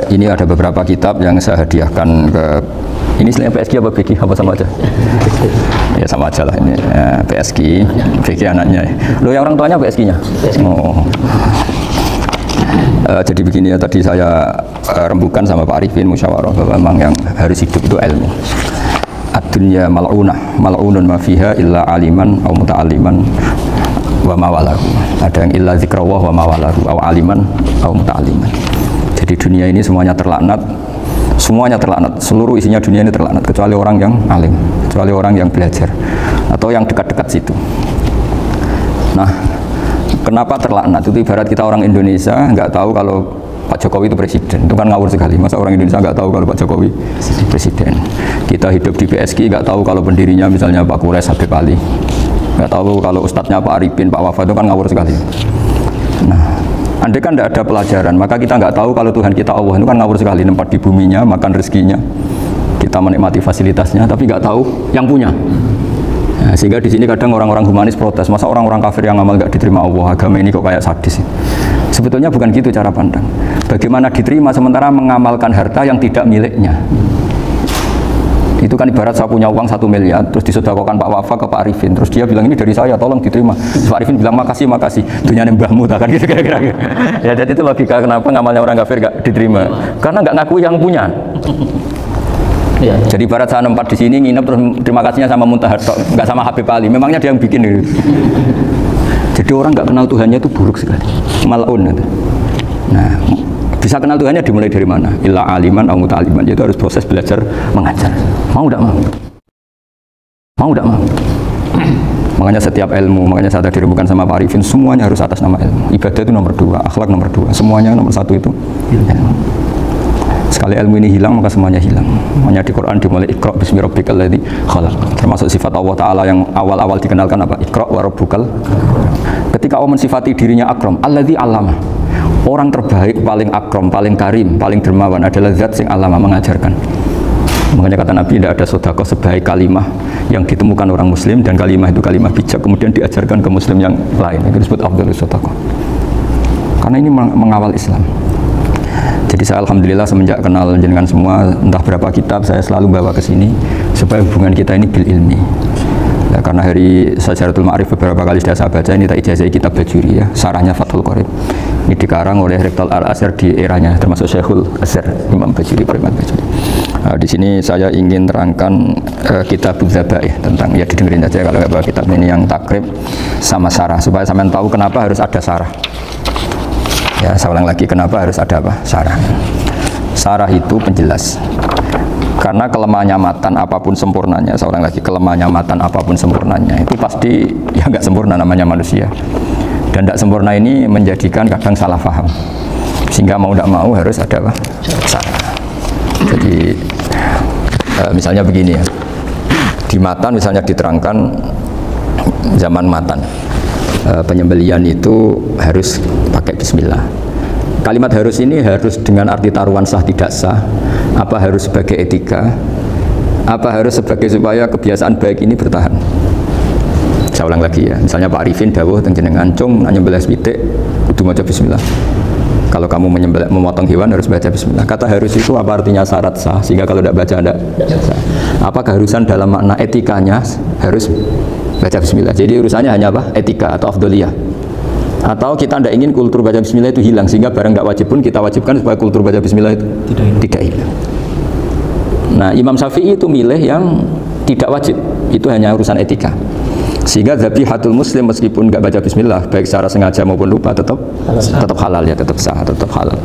Ini ada beberapa kitab yang saya hadiahkan ke ini selain PSG apa BG apa sama aja? Ya sama aja lah ini PSG, BG anaknya. Lo yang orang tuanya PSG-nya? Oh. Jadi begini ya, tadi saya rembukan sama Pak Arifin musyawarah bahwa memang yang harus hidup itu ilmu. Ad-dunya mal'unun ma fiha illa aliman aw muta'alliman wa mawalahu. Ada yang illa zikrawah wa mawalahu aw aliman aw muta'alliman. Jadi dunia ini semuanya terlaknat, seluruh isinya dunia ini terlaknat kecuali orang yang alim, kecuali orang yang belajar atau yang dekat-dekat situ. Nah, kenapa terlaknat? Itu ibarat kita orang Indonesia nggak tahu kalau Pak Jokowi itu presiden, itu kan ngawur sekali. Masa orang Indonesia nggak tahu kalau Pak Jokowi presiden? Kita hidup di PSG nggak tahu kalau pendirinya misalnya Pak Kures Habib Ali, nggak tahu kalau ustadznya Pak Arifin, Pak Wafa, itu kan ngawur sekali. Nah, andai kan tidak ada pelajaran, maka kita nggak tahu kalau Tuhan kita Allah, itu kan ngawur sekali. Tempat di buminya, makan rezekinya, kita menikmati fasilitasnya, tapi nggak tahu yang punya. Nah, sehingga di sini kadang orang-orang humanis protes, masa orang-orang kafir yang amal nggak diterima Allah, agama ini kok kayak sadis. Sebetulnya bukan gitu cara pandang. Bagaimana diterima sementara mengamalkan harta yang tidak miliknya. Itu kan ibarat saya punya uang 1 miliar, terus disedekahkan Pak Wafa ke Pak Arifin, terus dia bilang ini dari saya, tolong diterima. Terus Pak Arifin bilang makasih, dunia mbahmu, tak kan gitu kira-kira. Ya jadi itu logika kenapa ngamalnya orang kafir nggak diterima, karena nggak ngaku yang punya. Ya. Jadi ibarat saya nempat di sini nginep terus terima kasihnya sama Muntahar, nggak sama Habib Ali, memangnya dia yang bikin itu. Jadi orang nggak kenal Tuhannya itu buruk sekali, mal'un. Nah, bisa kenal Tuhannya dimulai dari mana? Illa aliman au muta'alliman, yaitu harus proses belajar mengajar. Mau tidak mau? Mau tidak mau? Makanya setiap ilmu, makanya saya tadi rembukan sama Pak Arifin, semuanya harus atas nama ilmu. Ibadah itu nomor 2, akhlak nomor 2, semuanya nomor 1 itu ilmu. Sekali ilmu ini hilang, maka semuanya hilang. Makanya di Quran dimulai Iqra bismi rabbikal ladzi khalaq. Termasuk sifat Allah Ta'ala yang awal-awal dikenalkan apa? Iqra wa rabbukal. Ketika Allah mensifati dirinya akram, alladzi allama. Orang terbaik, paling akram, paling karim, paling dermawan adalah zat yang allama, mengajarkan. Makanya kata Nabi, tidak ada sedekah sebaik kalimah yang ditemukan orang muslim, dan kalimah itu kalimah bijak, kemudian diajarkan ke muslim yang lain. Itu disebut afdhalus sedekah. Karena ini mengawal Islam. Jadi saya alhamdulillah semenjak kenal jenengan semua, entah berapa kitab saya selalu bawa ke sini supaya hubungan kita ini bil ilmi. Ya, karena hari Syajaratul Ma'arif beberapa kali sudah saya baca, ini tak ijazah kitab Bajuri ya, sarahnya Fathul Qorib. Ini dikarang oleh Rektor Al-Azhar di eranya, termasuk Syekhul Azhar Imam Bajuri, Imam Bajuri. Nah, di sini saya ingin terangkan kitab Dzabaih tentang, ya didengerin aja kalau nggak bawa kitab ini, yang takrib sama sarah, supaya sampean tahu kenapa harus ada sarah. Ya, saya ulang lagi, kenapa harus ada apa? Sarah. Sarah itu penjelas. Karena kelemahannya matan apapun sempurnanya, saya ulang lagi, kelemahannya matan apapun sempurnanya itu pasti ya nggak sempurna, namanya manusia. Dan tidak sempurna ini menjadikan kadang salah paham. Sehingga mau tidak mau harus ada apa? Sarah. Jadi misalnya begini ya. Di matan misalnya diterangkan zaman matan. Penyembelian itu harus pakai bismillah. Kalimat harus ini harus dengan arti taruhan sah tidak sah, apa harus sebagai etika, apa harus sebagai supaya kebiasaan baik ini bertahan. Saya ulang lagi ya, misalnya Pak Arifin dawuh teng jenengan cung nyembelih pitik kudu maca bismillah. Kalau kamu memotong hewan harus baca bismillah. Kata harus itu apa artinya syarat sah, sehingga kalau tidak baca tidak sah. Apa keharusan dalam makna etikanya harus baca bismillah. Jadi urusannya hanya apa? Etika atau afdoliyah. Atau kita tidak ingin kultur baca bismillah itu hilang, sehingga barang tidak wajib pun kita wajibkan supaya kultur baca bismillah itu tidak hilang. Nah, Imam Syafi'i itu milih yang tidak wajib, itu hanya urusan etika. Sehingga dzabihatul muslim meskipun nggak baca bismillah, baik secara sengaja maupun lupa, tetap halal ya, tetap sah, tetap halal.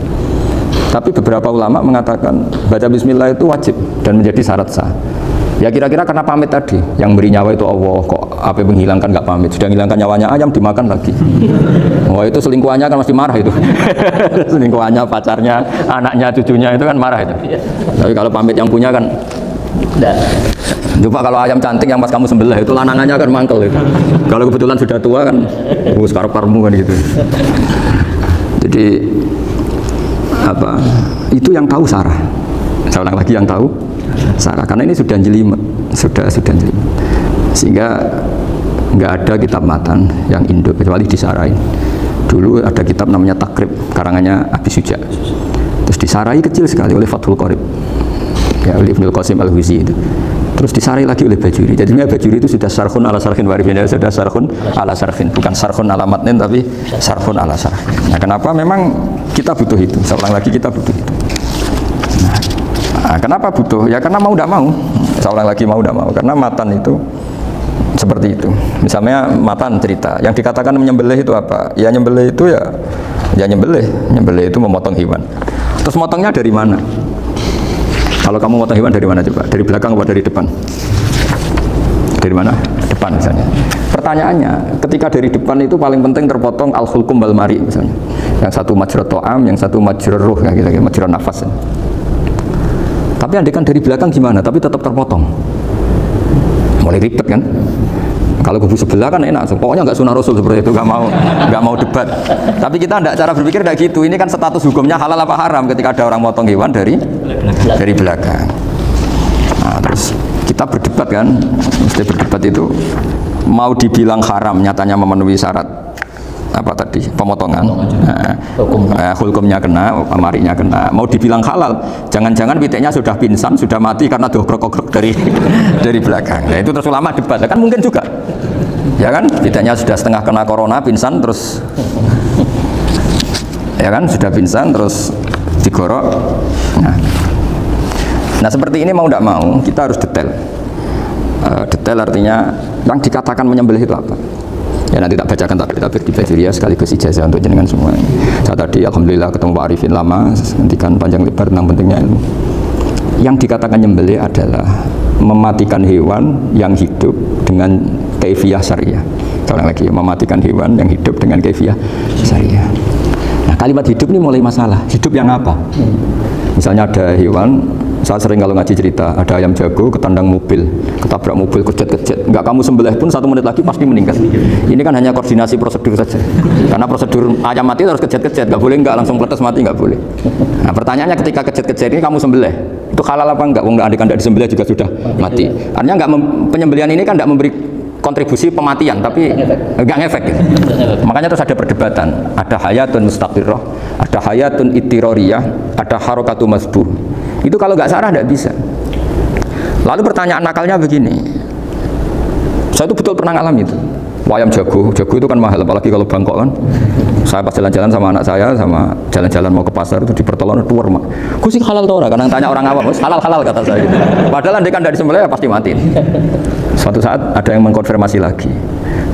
Tapi beberapa ulama mengatakan baca bismillah itu wajib dan menjadi syarat sah. Ya kira-kira karena pamit tadi, yang beri nyawa itu Allah, kok apa yang menghilangkan nggak pamit, sudah menghilangkan nyawanya ayam dimakan lagi. Oh itu selingkuhannya kan masih marah itu. Selingkuhannya, pacarnya, anaknya, cucunya itu kan marah itu. Tapi kalau pamit yang punya kan coba kalau ayam cantik yang pas kamu sembelih itu lanangannya akan mangkel itu. Kalau kebetulan sudah tua kan sekarang-karmu kan gitu. Jadi apa? Itu yang tahu sarah. Saya ulang lagi, yang tahu sarah, karena ini sudah jelimet, sudah jelimet. Sehingga nggak ada kitab matan yang Indo kecuali disarahin. Dulu ada kitab namanya Takrib, karangannya Abi Suja. Terus disarai kecil sekali oleh Fathul Qorib, ya oleh Ibnul Qasim Al-Huzi itu. Terus disarai lagi oleh Bajuri. Jadinya Bajuri itu sudah sarhun ala sarhin warifin, sudah sarhun ala sarhin, bukan sarhun ala matnin tapi sarhun ala sarhin. Nah, kenapa memang kita butuh itu? Seorang lagi kita butuh itu. Nah, kenapa butuh? Ya karena mau tidak mau. Seorang lagi mau tidak mau. Karena matan itu seperti itu. Misalnya matan cerita, yang dikatakan menyembelih itu apa? Ya nyembelih itu ya nyembelih. Nyembelih itu memotong hewan. Terus motongnya dari mana? Kalau kamu motong hewan dari mana coba? Dari belakang atau dari depan? Dari mana? Depan misalnya. Pertanyaannya, ketika dari depan itu paling penting terpotong al-khulqum wal mari misalnya. Yang satu majrur to'am, yang satu majrur ruh, ya, gitu, majrur nafas. Tapi andekan dari belakang gimana? Tapi tetap terpotong. Mulai ribet kan? Kalau kubu sebelah kan enak, pokoknya nggak sunnah Rasul seperti itu, nggak mau debat. Tapi kita tidak, cara berpikir tidak gitu. Ini kan status hukumnya halal apa haram ketika ada orang motong hewan dari belakang. Nah, terus kita berdebat kan, mesti berdebat itu mau dibilang haram, nyatanya memenuhi syarat apa tadi pemotongan, hukumnya kena, amarinya kena. Mau dibilang halal, jangan-jangan pitiknya sudah pingsan, sudah mati karena dogrok-dogrok dari belakang. Nah, itu terus ulama debat, kan mungkin juga, ya kan, pitiknya sudah setengah kena corona, pingsan terus, ya kan, sudah pingsan terus digorok. Nah seperti ini mau tidak mau kita harus detail. Detail artinya yang dikatakan menyembelih itu apa? Ya nanti tak bacakan tabir di Bajuriya sekaligus ijazah untuk jenengan semua. Saya tadi alhamdulillah ketemu Pak Arifin lama, nantikan panjang lebar tentang pentingnya ilmu. Yang dikatakan nyembelih adalah mematikan hewan yang hidup dengan kaifiyah syariah. Seorang lagi, mematikan hewan yang hidup dengan kaifiyah syariah. Nah kalimat hidup ini mulai masalah. Hidup yang apa? Misalnya ada hewan, saya sering kalau ngaji cerita, ada ayam jago ketandang mobil, ketabrak mobil, kejet-kejet, enggak kamu sembelih pun 1 menit lagi pasti meninggal. Ini kan hanya koordinasi prosedur saja, karena prosedur ayam mati harus kejet-kejet, nggak boleh enggak langsung peletes mati, nggak boleh. Nah pertanyaannya ketika kejet-kejet ini kamu sembelih, itu halal apa enggak? Enggak, adekan tidak disembelih juga sudah mati. Artinya enggak, penyembelihan ini kan enggak memberi kontribusi pematian, tapi enggak ngefek gitu. Makanya terus ada perdebatan, ada hayatun mustaqirrah, ada hayatun ittiroriyah, ada harokatu masbuh. Itu kalau nggak sarah tidak bisa. Lalu pertanyaan nakalnya begini, saya itu betul pernah ngalamin itu. Ayam jago itu kan mahal, apalagi kalau Bangkok kan. Saya pas jalan-jalan sama anak saya, sama jalan-jalan mau ke pasar itu di pertolongan tuwer mak. Gue sih halal tau orang, kadang tanya orang awam, halal kata saya. Gitu. Padahal andekan dari disembelih ya pasti mati. Suatu saat ada yang mengkonfirmasi lagi.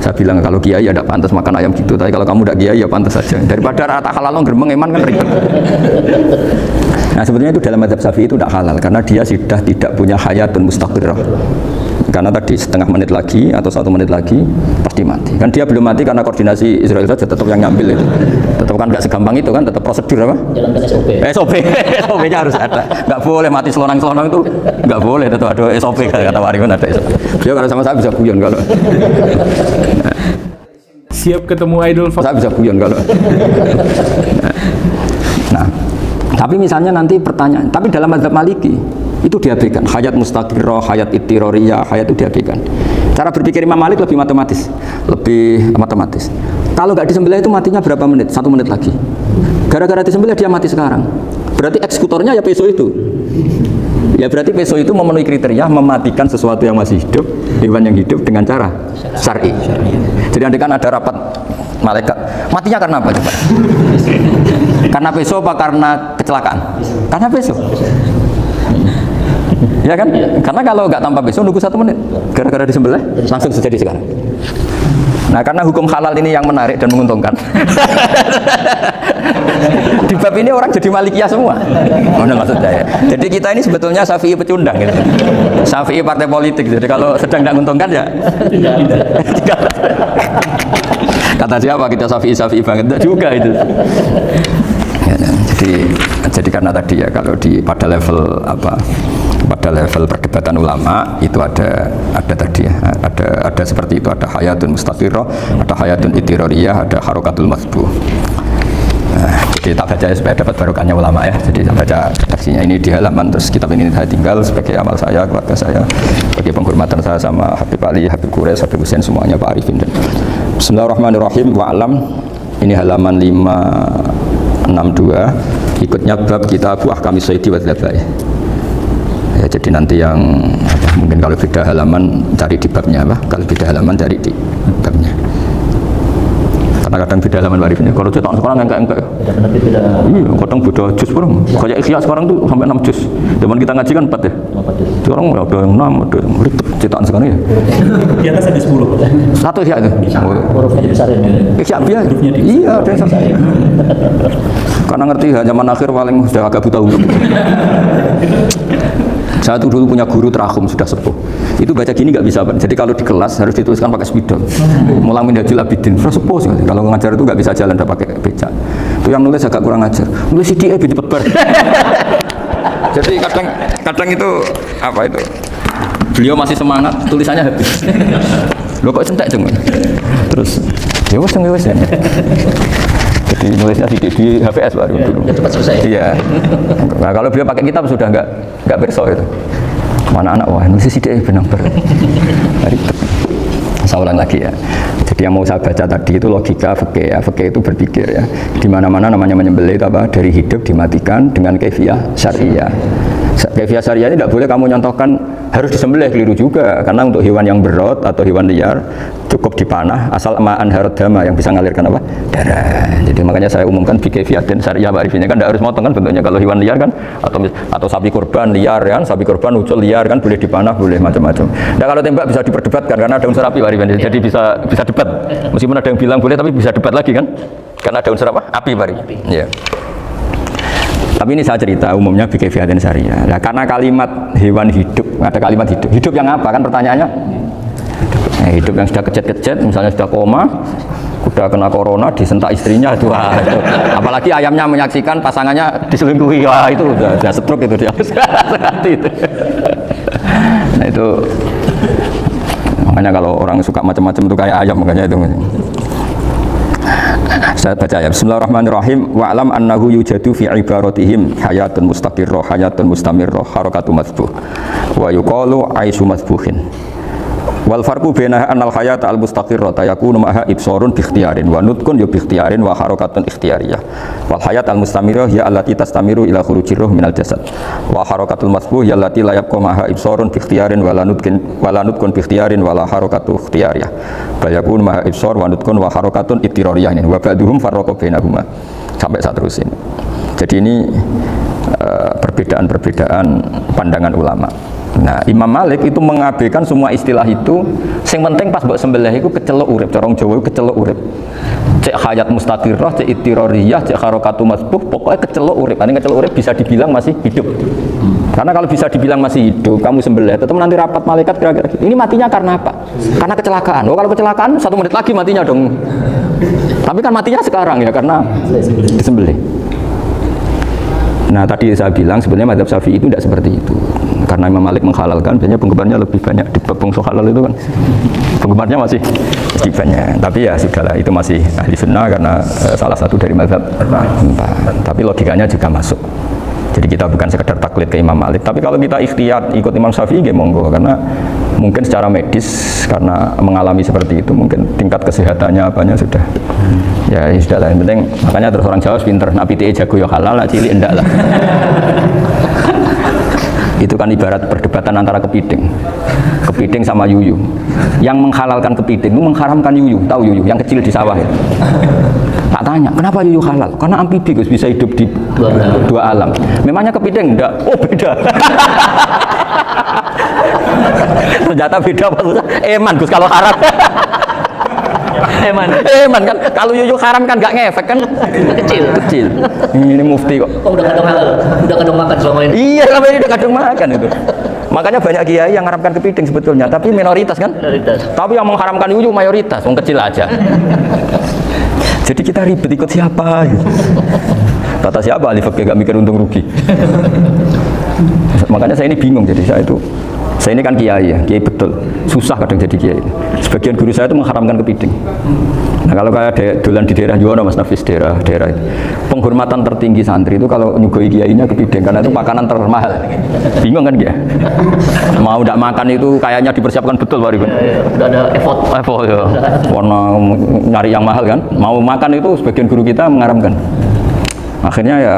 Saya bilang kalau kiai ya tidak pantas makan ayam gitu, tapi kalau kamu tidak kiai ya pantas saja. Daripada rata halal lo gerbang eman kan ribet. Nah sebetulnya itu dalam mazhab Syafi'i itu tidak halal karena dia sudah tidak punya hayatun mustaqirrah. Karena tadi setengah menit lagi atau 1 menit lagi pasti mati. Kan dia belum mati karena koordinasi Israel saja tetap yang ngambil itu. Tetap kan nggak segampang itu kan, tetap prosedur apa? Jalankan SOP. SOP-nya harus ada. Nggak boleh mati selonang-selonang itu nggak boleh, tetap ada SOP kata Warifin ada SOP. Dia kalau sama saya bisa guyon kalau. Siap ketemu idol. Saya bisa guyon kalau. Nah, tapi misalnya nanti pertanyaan, tapi dalam mazhab Maliki itu diabaikan, hayat mustaqirrah, hayat ittiroriyah, hayat itu diabaikan. Cara berpikir Imam Malik lebih matematis. Kalau nggak disembelih itu matinya berapa menit? 1 menit lagi. Gara-gara disembelih dia mati sekarang. Berarti eksekutornya ya peso itu. Ya berarti peso itu memenuhi kriteria mematikan sesuatu yang masih hidup, hewan yang hidup dengan cara syar'i. Jadi andekan ada rapat malaikat, matinya karena apa coba? Karena peso apa karena kecelakaan? Karena peso. Ya kan? Karena kalau nggak tanpa peso nunggu 1 menit, gara-gara disembelih langsung terjadi sekarang. Nah karena hukum halal ini yang menarik dan menguntungkan. Di bab ini orang jadi Malikiyah semua. Mana maksudnya ya? Jadi kita ini sebetulnya Syafi'i pecundang gitu. Syafi'i partai politik. Jadi kalau sedang tidak menguntungkan ya kata siapa kita Syafi'i banget juga itu. Ya, jadi karena tadi ya kalau pada level perdebatan ulama itu ada tadi ya, ada seperti itu, ada hayatun mustaqirrah, ada hayatun ittiroriyah, ada harokatul masbuh. Jadi tak baca supaya dapat barokahnya ulama ya. Jadi saya baca redaksinya ini di halaman, terus kitab ini saya tinggal sebagai amal saya, keluarga saya, sebagai penghormatan saya sama Habib Ali, Habib Qures, Habib Hussein semuanya, Pak Arifin. Bismillahirrahmanirrahim. Wa'alam, ini halaman 562. ikutnya bab Kitabu Ahkamis Shaidi wa Dzabai. Ya, jadi nanti yang mungkin kalau beda halaman cari di babnya apa? Kalau beda halaman cari di babnya. Karena kadang beda halaman warifnya. Kalau cetak sekarang enggak. Iya, kadang beda juz pun. Kayak Ikhya sekarang tuh sampai 6 juz. Zaman kita ngaji kan 4 ya. Sekarang ada yang 6, ada yang ribet cetakan sekarang ya. Di atas ada 10. Satu Ikhya itu. Hurufnya dibesarin ya. Ikhya biasa. Iya, ada yang satu. Karena ngerti zaman akhir paling sudah agak buta huruf. Saya tuh dulu punya guru terakhum sudah sepuh. Itu baca gini nggak bisa, Pak. Jadi kalau di kelas harus dituliskan pakai spidol. Mulang Minhajul Abidin, sudah sepuh sekali. Kalau ngajar itu nggak bisa jalan, udah pakai becak. Itu yang nulis agak kurang ajar. Nulis CDE bin cepet bar. Jadi kadang itu apa itu? Beliau masih semangat, tulisannya habis. Loh kok centek dong? Terus ya wes ya. Jadi nulisnya di HVS baru dulu. Ya cepat selesai. Iya. Nah kalau beliau pakai kitab sudah nggak berso itu. Mana anak wah nulis sidik benang ber. Saya ulang lagi ya. Jadi yang mau saya baca tadi itu logika fikih ya. Fikih itu berpikir ya. Di mana-mana namanya menyembelih itu apa? Dari hidup dimatikan dengan kaifiah syariah. Kaifiah syariah ini tidak boleh kamu nyontohkan harus disembelih, keliru juga. Karena untuk hewan yang berat atau hewan liar cukup dipanah asal ma'an harodama yang bisa mengalirkan apa? Darah. Jadi makanya saya umumkan bikaifiatin syariah Pak Arifin kan tidak harus motong kan bentuknya. Kalau hewan liar kan atau sapi kurban liar kan, sapi kurban ucul liar kan boleh dipanah, boleh macam-macam. Nah kalau tembak bisa diperdebatkan karena ada unsur api Pak Arifin. Jadi bisa debat. Meskipun ada yang bilang boleh tapi bisa debat lagi kan? Karena ada unsur apa? Api Pak Arifin. Iya. Tapi ini saya cerita umumnya bikaifiatin syariah. Nah, karena kalimat hewan hidup, ada kalimat hidup. Hidup yang apa kan pertanyaannya? Nah, hidup yang sudah kecet-kecet, misalnya sudah koma, sudah kena corona, disentak istrinya, itu. Apalagi ayamnya menyaksikan pasangannya diselingkuhi, wah itu udah stroke itu dia. Itu. Nah itu makanya kalau orang suka macam-macam itu kayak ayam makanya itu. Saya baca ya. Bismillahirrahmanirrahim. Wa'lam annahu yujadu fi ibaratihim hayatun mustaqirrah, hayatun mustamirrah, harakatu madhbuh. Wa yuqalu aisyu madhbuhin. Wal farqu baina annal hayata al mustaqirrah yakunu maha ibsarun bi ikhtiyarin wa nutqun bi ikhtiyarin wa harakatun ikhtiyariyah. Wal hayat al mustamirrah ya allati tastamiru ila khurujir ruh minal jasad. Wa harakatul madhbuh ya allati la yabqa maha ibsarun bi ikhtiyarin wa la nutqun bi ikhtiyarin wa la harakatu ikhtiyariyah. Bal yakunu maha ibsar wa nutqun wa harakatun ittirariyah ini. Wa ba'duhum farraqa bainahuma. Sampai saat terus ini. Jadi ini perbedaan-perbedaan pandangan ulama. Nah, Imam Malik itu mengabaikan semua istilah itu. Yang penting pas mbok sembelih itu kecelok urip, corong Jawa kecelok urip. Cek hayat mustaqirrah, cek ittirariyah, cek harakatu masbuh, pokoknya kecelok urip. Ini kecelok urip bisa dibilang masih hidup. Karena kalau bisa dibilang masih hidup, kamu sembelih, tetap nanti rapat malaikat kira-kira. Ini matinya karena apa? Karena kecelakaan. Oh, kalau kecelakaan 1 menit lagi matinya dong. Tapi kan matinya sekarang ya karena disembelih. Nah tadi saya bilang sebenarnya mazhab Syafi'i itu tidak seperti itu. Karena Imam Malik menghalalkan, biasanya penggemarnya lebih banyak di bab bungsu halal itu kan. Penggemarnya masih banyak. Tapi ya sudahlah, itu masih ahli sunnah karena salah satu dari mazhab 4. Tapi logikanya juga masuk. Jadi kita bukan sekedar taklid ke Imam Malik. Tapi kalau kita ikhtiyat ikut Imam Syafi'i, ya monggo. Karena mungkin secara medis karena mengalami seperti itu, mungkin tingkat kesehatannya apanya sudah. Ya sudah lah, yang penting makanya terus orang Jawa pinter, nak PTE jago ya halal, nak cilik enggak lah. Itu kan ibarat perdebatan antara kepiting sama yuyu. Yang menghalalkan kepiting itu mengharamkan yuyu, tahu yuyu yang kecil di sawah ya. Tak tanya, kenapa yuyu halal? Karena amfibi Gus, bisa hidup di dua alam. Memangnya kepiting enggak? Oh beda. Ternyata beda maksudnya. Eman Gus kalau haram. Eman kan kalau yuyu haram kan nggak ngefek kan kecil. Ini mufti kok. Oh, udah kadang halal, udah kadang makan selama ini. Iya, selama ini udah kadang makan itu. Makanya banyak kiai yang mengharamkan kepiting sebetulnya, tapi minoritas kan. Tapi yang mengharamkan yuyu mayoritas, wong kecil aja. Jadi kita ribet ikut siapa? Kata siapa ahli fikih gak mikir untung rugi. Makanya saya ini bingung, jadi saya ini kan kiai ya, kiai betul, susah kadang jadi kiai. Sebagian guru saya itu mengharamkan kepiting. Nah kalau kayak dolan di daerah Yono Mas Nafis daerah itu, penghormatan tertinggi santri itu kalau nyugoi kiainya kepiting karena itu makanan termahal. Bingung kan dia? Mau tidak makan itu kayaknya dipersiapkan betul Pak Ribon. Udah ada effort ya. Warna nyari yang mahal kan. Mau makan itu sebagian guru kita mengharamkan. Akhirnya ya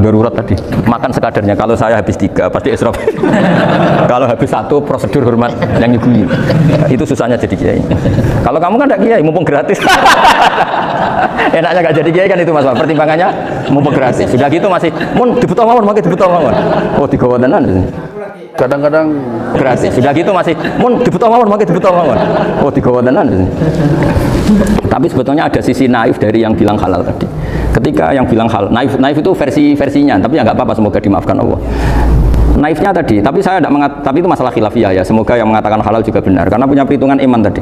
darurat tadi, makan sekadarnya. Kalau saya habis 3 pasti israf. Kalau habis 1 prosedur hormat yang nyugui. Itu susahnya jadi kiai. Kalau kamu kan tidak kiai, mumpung gratis. Enaknya nggak jadi kiai kan itu mas. Pertimbangannya mumpung gratis. Sudah gitu masih, mun dibutuh mawon, makai dibutuh mawon. Oh digawa tenan. Kadang-kadang Gratis. Sudah gitu masih, mun dibutuh mawon, makai dibutuh mawon. Oh digawa tenan. Tapi sebetulnya ada sisi naif dari yang bilang halal tadi. Ketika yang bilang halal, naif itu versinya, tapi ya nggak apa-apa, semoga dimaafkan Allah. Naifnya tadi, tapi saya tidak tapi itu masalah khilafiyah ya. Semoga yang mengatakan halal juga benar, karena punya perhitungan iman tadi.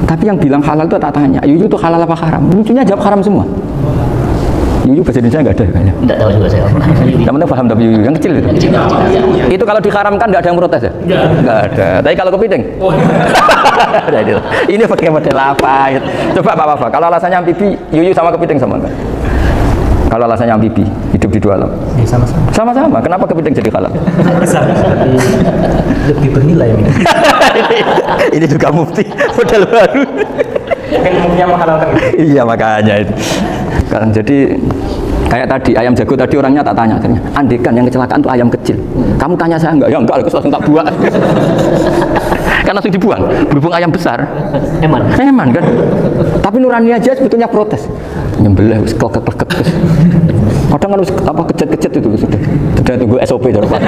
Tapi yang bilang halal itu tak tanya, Yuyu itu halal apa haram? Lucunya jawab haram semua. Yuyu bahasa Indonesia nggak ada kayaknya. Tidak tahu juga saya. Teman-teman paham tapi Yuyu yang kecil itu. Itu kalau diharamkan nggak ada yang protes ya? Nggak ada. Tapi kalau kepiting? Ini pakai model apa? Coba Pak Wafa, kalau alasannya amfibi, Yuyu sama kepiting sama enggak? Kalau alasannya amfibi, hidup di 2 alam. Sama-sama. Sama-sama. Kenapa kepiting jadi halal? Besar. Lebih bernilai. Ini juga mufti model baru. Kan umumnya menghalalkan. Iya makanya itu. Kan jadi kayak tadi ayam jago tadi orangnya tak tanya akhirnya. Andekan yang kecelakaan itu ayam kecil. Kamu tanya saya enggak? Ya enggak, aku langsung tak buang. Kan langsung dibuang. Berhubung ayam besar. Eman kan. Tapi nurani aja sebetulnya protes. Nyembelih wis klek-klek. Kadang kan apa kejet-kejet itu sudah tunggu SOP dari Pak.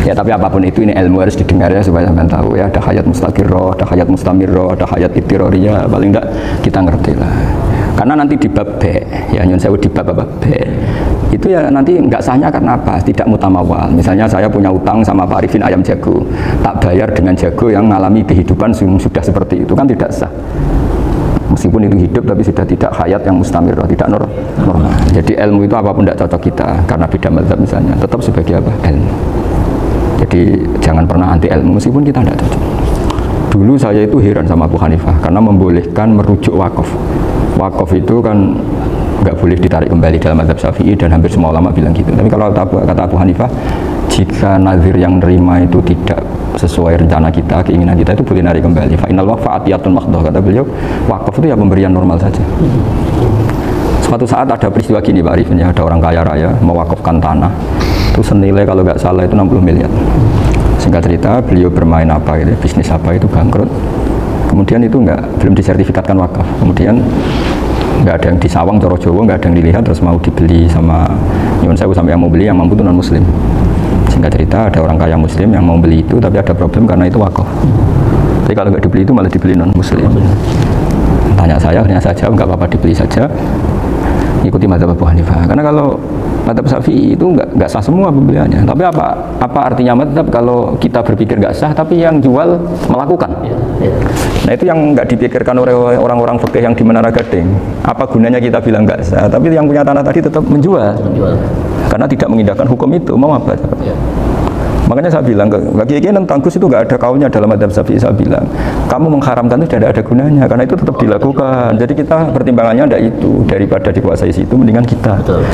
Ya tapi apapun itu ini ilmu harus didengar ya supaya sampean tahu ya, ada hayat mustaqirroh, ada hayat mustamirroh, ada hayat ittiroriyah, paling enggak kita ngerti lah. Karena nanti di bab B, ya nyun sewu di bab B, itu ya nanti enggak sahnya karena apa? Tidak mutamawal. Misalnya saya punya utang sama Pak Arifin ayam jago, tak bayar dengan jago yang mengalami kehidupan sudah seperti itu kan tidak sah. Meskipun itu hidup tapi sudah tidak hayat yang mustamirroh, tidak normal. Jadi ilmu itu apapun tidak cocok kita karena beda mazhab misalnya, tetap sebagai apa? Ilmu. Jadi jangan pernah anti ilmu meskipun kita tidak cocok. Dulu saya itu heran sama Abu Hanifah karena membolehkan merujuk wakaf. Wakaf itu kan nggak boleh ditarik kembali dalam mazhab Syafi'i dan hampir semua ulama bilang gitu. Tapi kalau kata Abu Hanifah, jika nazir yang nerima itu tidak sesuai rencana kita, keinginan kita, itu boleh narik kembali. Fa innal waqfa atiyatun mahdhah, kata beliau. Wakaf itu ya pemberian normal saja. Suatu saat ada peristiwa gini Pak Arifin ya, ada orang kaya raya mewakafkan tanah. Itu senilai kalau nggak salah itu 60 miliar. Singkat cerita beliau bermain apa gitu, bisnis apa itu bangkrut. Kemudian itu belum disertifikatkan wakaf. Kemudian nggak ada yang di Sawang, Coro Jowo, nggak ada yang dilihat, terus mau dibeli sama nyuwun sewu sampai yang mau beli yang mampu itu non muslim. Singkat cerita ada orang kaya muslim yang mau beli itu tapi ada problem karena itu wakaf. Tapi kalau nggak dibeli itu malah dibeli non muslim. Tanya saya, akhirnya saya jawab nggak apa-apa dibeli saja. Ikuti mazhab Abu Hanifah. Karena kalau mazhab Syafi'i itu nggak sah semua pembeliannya. Tapi apa artinya mazhab kalau kita berpikir nggak sah tapi yang jual melakukan? Nah itu yang nggak dipikirkan oleh orang-orang fikih yang di Menara Gading. Apa gunanya kita bilang nggak sah? Tapi yang punya tanah tadi tetap menjual. Karena tidak mengindahkan hukum itu. Mau apa? Makanya saya bilang, bagi kiai tentang Gus itu nggak ada kaulnya dalam mazhab Syafi'i. Saya bilang, kamu mengharamkan itu tidak ada gunanya, karena itu tetap dilakukan. Jadi kita pertimbangannya ada itu, daripada dikuasai situ, mendingan kita. Betul.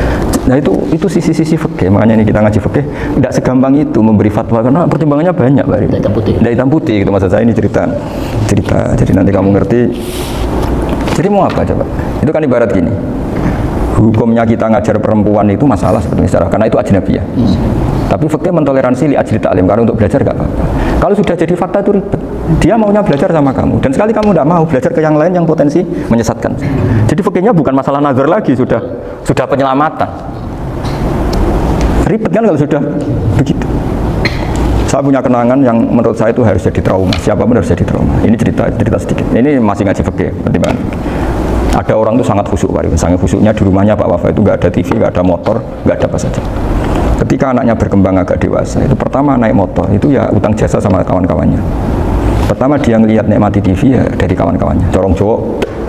Nah itu sisi-sisi fikih. Makanya ini kita ngaji fikih, tidak segampang itu memberi fatwa, karena pertimbangannya banyak. Dari hitam putih, itu maksud saya ini cerita. Jadi nanti kamu ngerti. Jadi mau apa coba? Itu kan ibarat gini. Hukumnya kita ngajar perempuan itu masalah sebetulnya, karena itu ajnabiyah. Tapi fikih mentoleransi li ajli ta'lim, karena untuk belajar gak apa-apa. Kalau sudah jadi fakta itu ribet. Dia maunya belajar sama kamu, dan sekali kamu tidak mau belajar ke yang lain yang potensi menyesatkan. Jadi fikihnya bukan masalah nazar lagi, sudah penyelamatan. Ribet kan kalau sudah begitu. Saya punya kenangan yang menurut saya itu harus jadi trauma. Siapapun harus jadi trauma. Ini cerita sedikit. Ini masih ngaji fikih, pertimbangan. Ada orang itu sangat khusyuk, sangat khusyuknya di rumahnya Pak Wafa itu nggak ada TV, nggak ada motor, nggak ada apa saja. Ketika anaknya berkembang agak dewasa, itu pertama naik motor, itu ya utang jasa sama kawan-kawannya. Pertama dia ngelihat nikmati TV ya dari kawan-kawannya, corong cowok,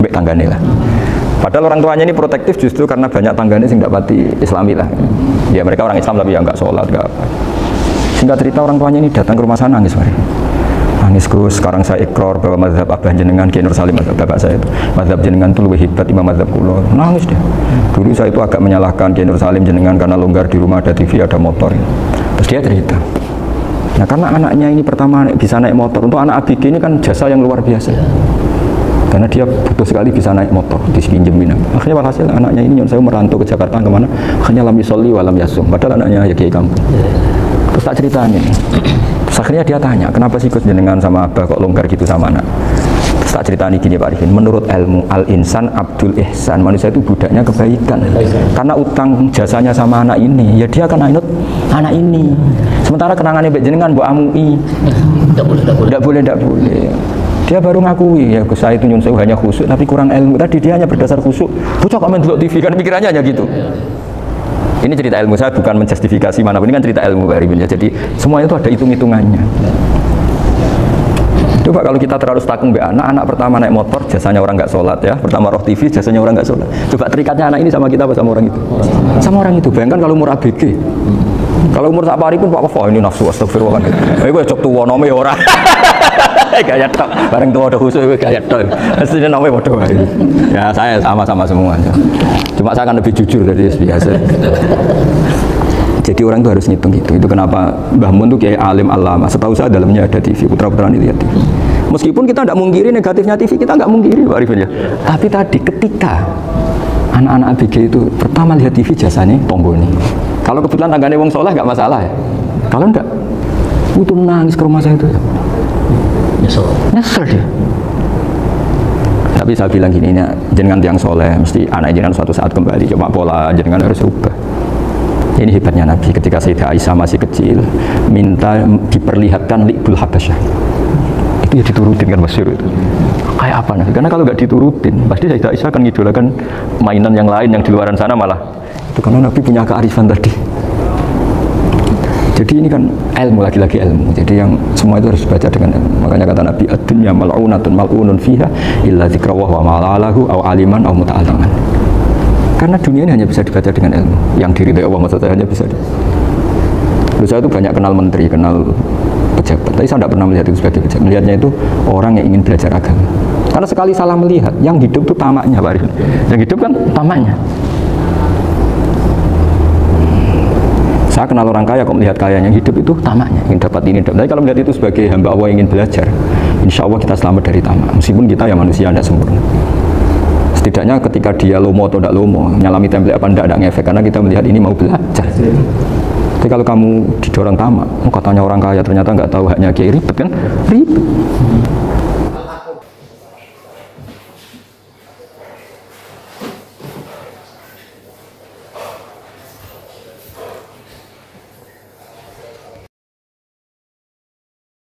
mbek tanggane lah. Padahal orang tuanya ini protektif justru karena banyak tanggane sing nggak pati Islami lah. Ya mereka orang Islam tapi ya nggak sholat, nggak apa. Singkat cerita orang tuanya ini datang ke rumah sana nangis, nangis Gus, sekarang saya ikrar bahwa mazhab Abah jenengan Kiai Nur Salim, mazhab bapak saya itu, mazhab jenengan itu lebih hebat imam mazhab kula. Nangis dia. Dulu saya itu agak menyalahkan Kiai Nur Salim jenengan karena longgar di rumah, ada TV, ada motor. Terus dia cerita. Nah karena anaknya ini pertama bisa naik motor, untuk anak ABG ini kan jasa yang luar biasa. karena dia butuh sekali bisa naik motor dipinjemin. Akhirnya walhasil anaknya ini saya merantau ke Jakarta kemana, akhirnya lam yusolli wa lam yasum, padahal anaknya ya kiai kampung. Terus tak ceritain ini. Terus akhirnya dia tanya, kenapa sih Gus jenengan sama abah kok longgar gitu sama anak? Terus tak ceritain gini Pak Arifin, menurut ilmu al-insan abdul ihsan, manusia itu budaknya kebaikan. Karena utang jasanya sama anak ini, ya dia akan anut anak ini. Sementara kenangannya mbek jenengan mbok amui. Tidak boleh. Dia baru ngakui, ya Gus saya itu nyun sewu hanya khusyuk tapi kurang ilmu. Tadi dia hanya berdasar khusyuk. Bocah kok main delok TV, kan pikirannya hanya gitu. Ini cerita ilmu, saya bukan menjustifikasi manapun, ini kan cerita ilmu Pak Arifin ya. Jadi semuanya itu ada hitung-hitungannya. Coba kalau kita terlalu stakung be anak pertama naik motor jasanya orang nggak sholat ya, pertama roh TV jasanya orang nggak sholat. Coba terikatnya anak ini sama kita apa sama orang itu? Sama orang itu. Bayangkan kalau umur ABG, kalau umur sak pari pun Pak Wah ini nafsu astagfirullah kan. Gue cok tuwa nome ora. Gaya tok, bareng tua ada khusus gaya tok. Mestinya nome bodoh. Ya saya sama semua. Cuma saya akan lebih jujur dari biasa. Jadi orang itu harus ngitung gitu. Itu kenapa Mbah Mun tuh kiai alim alama. Setahu saya dalamnya ada TV, putra-putra ini lihat TV. Meskipun kita tidak mungkiri negatifnya TV, kita nggak mungkiri Pak Arifin ya. Tapi tadi ketika anak-anak ABG itu pertama lihat TV jasanya tombol ini. Kalau kebetulan tangganya wong soleh nggak masalah ya. Kalau enggak, itu nangis ke rumah saya itu. Nyesel dia. Tapi saya bilang gini, jenengan tiang soleh, mesti anak jenengan suatu saat kembali. Coba pola jenengan harus rubah. Ini hebatnya Nabi ketika Sayyidah Aisyah masih kecil minta diperlihatkan li'bul habasyah. Itu ya diturutin kan masyhur itu. Kayak apa nanti? Karena kalau nggak diturutin pasti Sayyidah Aisyah akan ngidolakan mainan yang lain yang di luaran sana malah. Itu karena Nabi punya kearifan tadi. Jadi ini kan ilmu, lagi-lagi ilmu. Jadi yang semua itu harus dibaca dengan ilmu. Makanya kata Nabi ad-dunya mal'unatun mal'unun fiha illa dzikrawah wa ma'alahu aw aliman aw muta'alliman. Karena dunia ini hanya bisa dibaca dengan ilmu. Yang diridhai Allah maksud saya hanya bisa. Saya itu banyak kenal menteri, kenal pejabat. Tapi saya tidak pernah melihat itu sebagai pejabat. Melihatnya itu orang yang ingin belajar agama. Karena sekali salah melihat, yang hidup itu tamaknya Pak Arifin. Yang hidup kan tamaknya. Saya kenal orang kaya kok melihat kaya, yang hidup itu tamaknya, ingin dapat ini. Tapi kalau melihat itu sebagai hamba Allah yang ingin belajar, insya Allah kita selamat dari tamak. Meskipun kita ya manusia tidak sempurna. Setidaknya ketika dia lomo atau tidak lomo, nyalami template apa tidak ngefek, karena kita melihat ini mau belajar. Tapi kalau kamu didorong tamak, katanya orang kaya ternyata nggak tahu haknya kiai, ribet kan? Ribet.